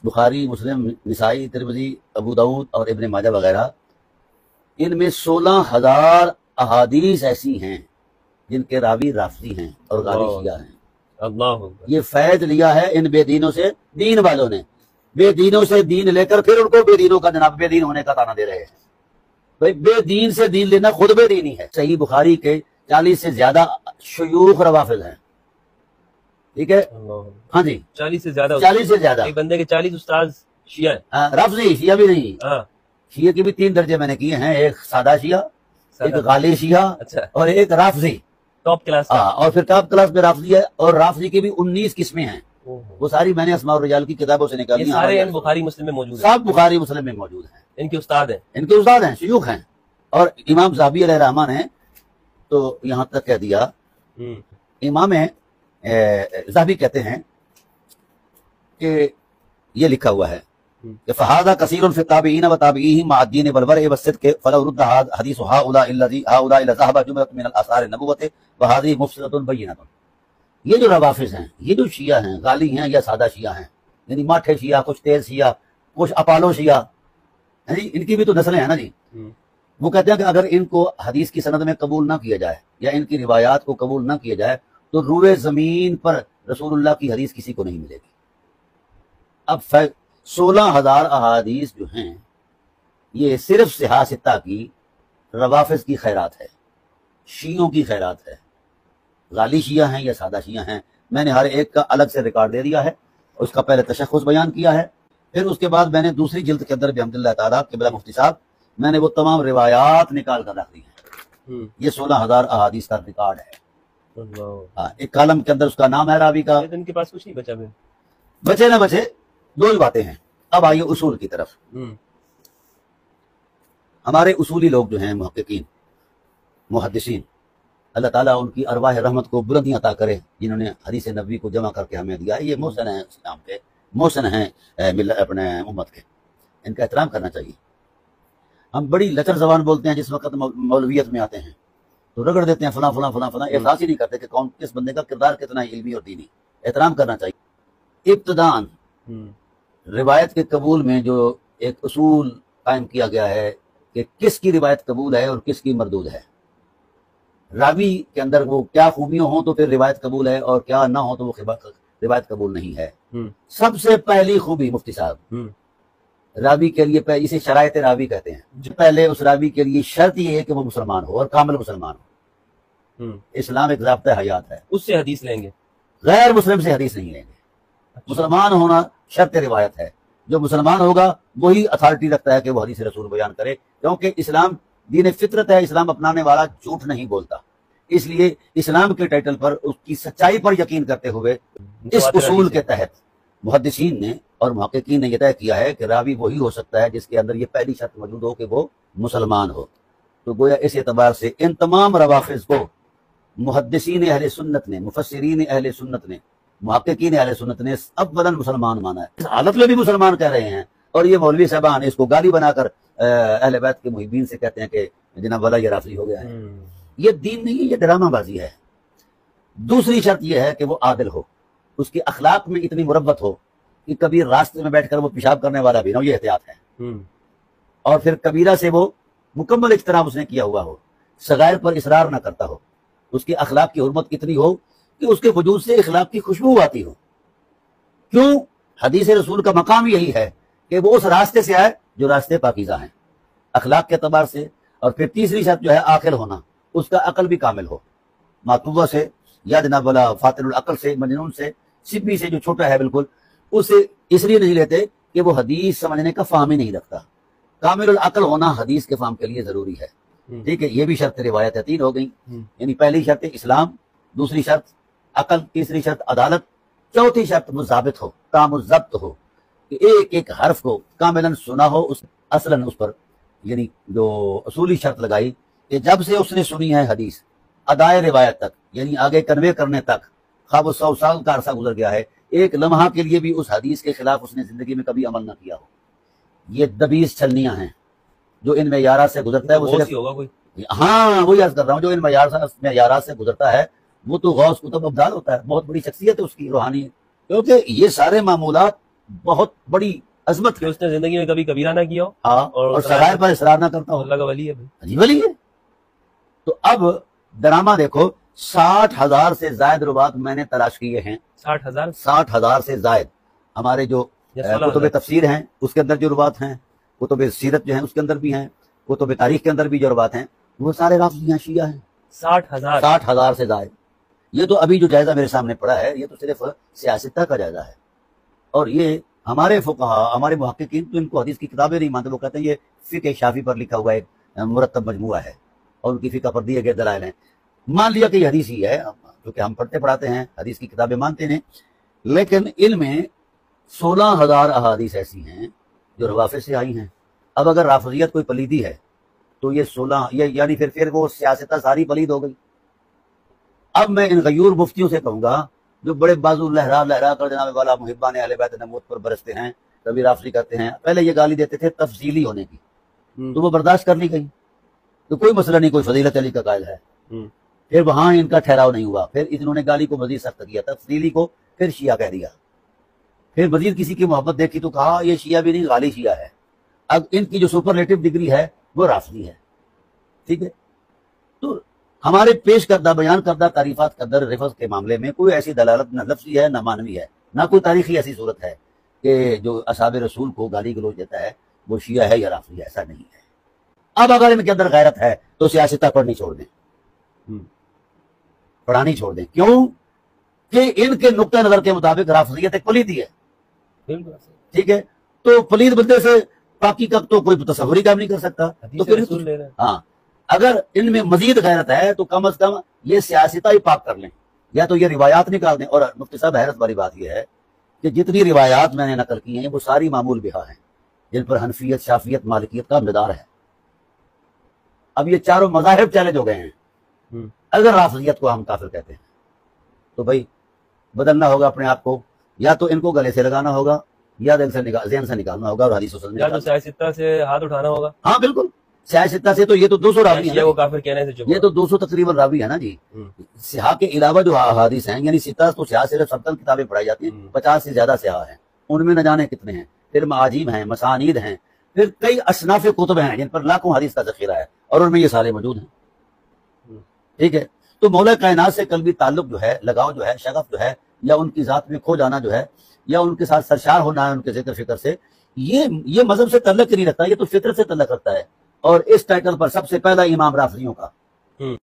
बुखारी, मुस्लिम, Nasai, Tirmidhi, Abu Dawood और इब्न माजा वगैरह, इनमें 16,000 अहादीस ऐसी हैं जिनके रावी राफजी हैं और गाली शिया हैं। अल्लाह ये फैज लिया है इन बेदीनों से, दीन वालों ने। बेदीनों से दीन लेकर फिर उनको बेदीनों का जनाब बेदीन होने का ताना दे रहे हैं। भाई बेदीन से दीन लेना खुद बेदीनी है। सही बुखारी के 40 से ज्यादा शयूख रवाफिज हैं। ठीक है, हाँ जी, 40 से ज्यादा। 40 से ज्यादा। एक बंदे के 40 उस्ताद शिया है। रफजी शिया भी नहीं। हाँ, शिया के भी 3 दर्जे मैंने किए हैं, एक सादा शिया, एक गाली शिया, अच्छा, और एक राफजी टॉप क्लास का। और फिर टॉप क्लास में राफजी है। और राफजी की भी 19 किस्में हैं। वो सारी मैंने अस्मा और रिजाल की किताबों से निकाली। ये सारे बुखारी मुस्लिम में मौजूद हैं। सब बुखारी मुस्लिम में मौजूद हैं। इनके उस्ताद हैं, इनके उस्ताद हैं, शयूख हैं। और इमाम ज़हाबी अलैहिर्रहमान ने तो यहाँ तक कह दिया, इमाम ज़हाबी कहते हैं कि ये लिखा हुआ है कि फहादा कसीरुन फी ताबीईन व ताबीईहिम मा अद-दीन वल वरअ व सिद्क़ फलौ रुद्द हदीस हाउला इल्लज़ी हाउला इला ज़हबा जुमरतुन मिन अल-आसार नबुव्वत व हाज़िही मुफ़सिदतुन बय्यिनतुन। ये जो रवाफिज हैं, ये जो शिया हैं, गाली हैं या सादा शिया हैं, यानी माठे शिया, कुछ तेज शिया, कुछ अपालो शिया, है जी, इनकी भी तो नस्लें हैं ना जी। वो कहते हैं कि अगर इनको हदीस की सनद में कबूल ना किया जाए या इनकी रिवायात को कबूल ना किया जाए तो रूए जमीन पर रसूलुल्लाह की हदीस किसी को नहीं मिलेगी। अब 16,000 अहादीस जो हैं ये सिर्फ सिहासिता की, रवाफिज की खैरात है, शियों की खैरात है। गाली शिया हैं या सादा शिया हैं, मैंने हर एक का अलग से रिकॉर्ड दे दिया है। उसका पहले तशख़्ख़ुस बयान किया है, फिर उसके बाद मैंने दूसरी जिल्द के अंदर बिहम्दिल्लाह ताला क़िबला मुफ्ती साहब मैंने वो तमाम रिवायात निकाल कर रख दी है। ये 16,000 अहादीस का रिकॉर्ड है। एक कॉलम के अंदर उसका नाम है रावी का। इनके पास कुछ नहीं बचा। बचे ना बचे, दो ही बातें हैं। अब आइए उसूल की तरफ। हमारे उसूली लोग जो हैं, मुहक्किकीन, मुहद्दिसीन, अल्लाह ताला उनकी अरवाह रहमत को बुलंदी अता करे, जिन्होंने हदीस नबवी को जमा करके हमें दिया है। ये मोहसन हैं इस्लाम के, मोहसन हैं अपने उम्मत के, इनका एहतराम करना चाहिए। हम बड़ी लचर जबान बोलते हैं, जिस वक्त मौलवियत में आते हैं तो रगड़ देते हैं फला फला फला फला, एहसास ही नहीं करते कि कौन किस बंदे का किरदार कितना इल्मी और दीनी। एहतराम करना चाहिए। इब्तिदान रिवायत के कबूल में जो एक उसूल कायम किया गया है कि किसकी रिवायत कबूल है और किसकी मरदूद है। रावी के अंदर वो क्या खूबियां हो तो फिर रिवायत कबूल है, और क्या ना हो तो वो रिवायत कबूल नहीं है। सबसे पहली खूबी मुफ्ती साहब, रावी के लिए इसे शरायत रावी कहते हैं। पहले उस रावी के लिए शर्त ये है कि वो मुसलमान हो और कामिल मुसलमान हो। इस्लाम एक ज़ाब्ता हयात है, उससे हदीस लेंगे, गैर मुस्लिम से हदीस नहीं लेंगे। मुसलमान होना शर्त रिवायत है। जो मुसलमान होगा वही अथॉरिटी रखता है कि वो हदीस रसूल बयान करे, क्योंकि इस्लाम दीन फितरत है। इस्लाम अपनाने वाला झूठ नहीं बोलता। इसलिए इस्लाम के टाइटल पर उसकी सच्चाई पर यकीन करते हुए इस उसूल के तहत मुहद्दिसीन ने और मुहक्किकीन ने यह तय किया है कि रावी वही हो सकता है जिसके अंदर ये पहली शर्त मौजूद हो कि वो मुसलमान हो। तो गोया इस एतबार से इन तमाम रवाफिज को मुहद्दिसीन अहले सुन्नत ने, मुफस्सिरीन अहले सुन्नत ने, मुहक्किकीन अहले सुन्नत ने अव्वलन मुसलमान माना है। इस हालत में भी मुसलमान कह रहे हैं, और ये मौलवी साहबान इसको गाली बनाकर अहले बैत के मुहिब्बीन से कहते हैं कि जनाब वाला ये राफी हो गया है। ये दीन नहीं है, ये ड्रामाबाजी है। दूसरी शर्त यह है कि वो आदिल हो, उसके अखलाक में इतनी मुरब्बत हो कि कभी रास्ते में बैठकर वो पेशाब करने वाला भी ना हो, ये एहतियात है। और फिर कबीरा से वो मुकम्मल इज्तनाब उसने किया हुआ हो, सगायर पर इसरार ना करता हो, उसके अखलाक की हुर्मत इतनी हो कि उसके वजूद से इखलाक की खुशबू आती हो। क्यों? हदीस रसूल का मकाम यही है कि वो उस रास्ते से आए जो रास्ते पाकीज़ा हैं अखलाक के एतबार से। और फिर तीसरी शर्त जो है आखिल होना, उसका अकल भी कामिल हो, मातूबा से या जनाब वाला फातिरुल अकल से, मजनून से, सिब्बी से जो छोटा है बिल्कुल, उसे इसलिए नहीं लेते कि वो हदीस समझने का फाहम ही नहीं रखता। कामिल अकल होना हदीस के फाहम के लिए जरूरी है। ठीक है, ये भी शर्त रिवायत है, 3 हो गई। यानी पहली शर्त इस्लाम, दूसरी शर्त अकल, तीसरी शर्त अदालत, चौथी शर्त मुज़ाबित हो, तामुज़्ज़ब्त हो, कि एक एक हर्फ को कामिलन सुना हो, उस असलन उस पर, यानी जो असूली शर्त लगाई कि जब से उसने सुनी है हदीस अदाए रिवायत तक, यानी आगे कन्वे करने तक, ख्वाब 100 साल का अरसा गुजर गया है, एक लम्हा के लिए भी उस हदीस के खिलाफ उसने जिंदगी में कभी अमल न किया हो। ये दबीस छलनियां हैं जो इन मयारात से गुजरता है। वो होगा कोई, हाँ वही अर्ज कर रहा हूँ, जो इन मयारात से गुजरता है वो तो गौस कुतुब अब्दाल होता है, बहुत बड़ी शख्सियत है उसकी रूहानी। क्योंकि ये सारे मामूलात बहुत बड़ी अजमत कि है। उसने जिंदगी में कभी कबीरा ना किया हो हाँ, और सगाए पर इसरार ना करता हो, अल्लाह का वली है भाई। अजीब वली है। तो अब ड्रामा देखो, 60,000 से ज्यादा रुबात मैंने तलाश किए हैं, 60,000 60,000 से ज्यादा। हमारे जो या 16,000 कुतुब तफसीर हैं उसके अंदर जो रुबात हैं, कुतुब सीरत जो हैं उसके अंदर भी हैं, कुतुब तारीख के अंदर भी जो रुबात हैं, वो सारे राफिदी हैं, शिया हैं। 60,000 60,000 से ज्यादा। ये तो अभी जो जायजा मेरे सामने पड़ा है, ये तो सिर्फ सियासत का जायजा है। और ये हमारे फुकहा, हमारे मुहक्किकीन तो इनको हदीस की किताबें नहीं मानते। वो कहते हैं ये फिक़्ह शाफी पर लिखा हुआ एक मुरत्तब मजमुआ है और उनकी फिक़्ह पर दिए गए दलाइल हैं। मान लिया कि ये हदीस ही है, क्योंकि हम पढ़ते पढ़ाते हैं, हदीस की किताबें मानते हैं। लेकिन इनमें 16,000 अहादीस ऐसी हैं जो रवाफिद से आई हैं। अब अगर राफिजियत कोई पलीदी है तो ये 16 यानी फिर वो सियासत सारी पलीद हो गई। अब मैं इन गयूर मुफ्तियों से कहूंगा जो बड़े बाजू लहरा लहरा कर जनाब वाला मुहिब्बान अहले बैत नबूवत पर बरसते हैं, कभी राफिजी करते हैं, पहले ये गाली देते थे तफसीली होने की, तो वो बर्दाश्त कर ली गई, तो कोई मसला नहीं, कोई फजीलत अली का कायल है। फिर वहां इनका ठहराव नहीं हुआ, फिर इन्होंने गाली को मजीद सख्त किया, तफसीली को फिर शिया कह दिया। फिर मजीद किसी की मोहब्बत देखी तो कहा ये शिया भी नहीं, गाली शिया है। अब इनकी जो सुपरलेटिव डिग्री है वो राफिजी है। ठीक है, तो हमारे पेश करदा बयान करदा तारीफात कदर रिफज के मामले में कोई ऐसी दलालत न लफ्जी है न मानवी है, ना कोई तारीखी ऐसी सूरत है कि जो असहाब रसूल को गाली गलौज देता है वो शिया है या राफिजी है, ऐसा नहीं है। अब अगर इनके अंदर गैरत है तो सियासत पढ़नी छोड़ दें, पढ़ानी छोड़ दें। क्यों कि इनके नुक्ते नजर के मुताबिक राफिजियत एक पलीदी है। ठीक है, तो पलीद बंदे से पाकी का तो कोई तस्वुरी काम नहीं कर सकता। तो फिर हाँ, अगर इनमें मजीद गैरत है तो कम अज कम ये सियासता ही पाक कर लें, या तो ये रिवायात निकाल दें। और मुफ्ती साहब हैरत वाली बात यह है कि जितनी रिवायात मैंने नकल की हैं वो सारी मामूल बिहा हैं, जिन पर हनफियत, शाफियत, मालिकियत का मदार है। अब ये चारों मज़ाहिब चैलेंज हो गए हैं। अगर राफिजियत को हम काफिर कहते हैं तो भाई बदलना होगा अपने आप को, या तो इनको गले से लगाना होगा या दिल से ज़हन से निकालना होगा और हदीस या तो सियासत से हाथ उठाना होगा। हाँ बिल्कुल, सियासत से तो ये तो 200 रावी है, वो काफिर कहने से ये तो 200 तकरीबन रावी है ना जी। सिहा के अलावा जो हदीस हैं, यानी सित्ता तो सिहा सिर्फ 70 किताबें पढ़ाई जाती हैं, 50 से ज्यादा सिहा है, उनमें न जाने कितने हैं। फिर माजीम हैं, मसानीद हैं, फिर कई असनाफ कुतुब हैं जिन पर लाखों हदीस का ज़ख़ीरा है और उनमें ये सारे मौजूद हैं। ठीक है, तो मौला कायनात से कल्बी ताल्लुक जो है, लगाव जो है, शगफ जो है, या उनकी जात में खो जाना जो है, या उनके साथ सरशार होना है उनके जिक्र फिक्र से, ये मजहब से तल्लक नहीं रखता, ये तो फितरत से तल्लक रखता है। और इस टाइटल पर सबसे पहला इमाम राफिजियों का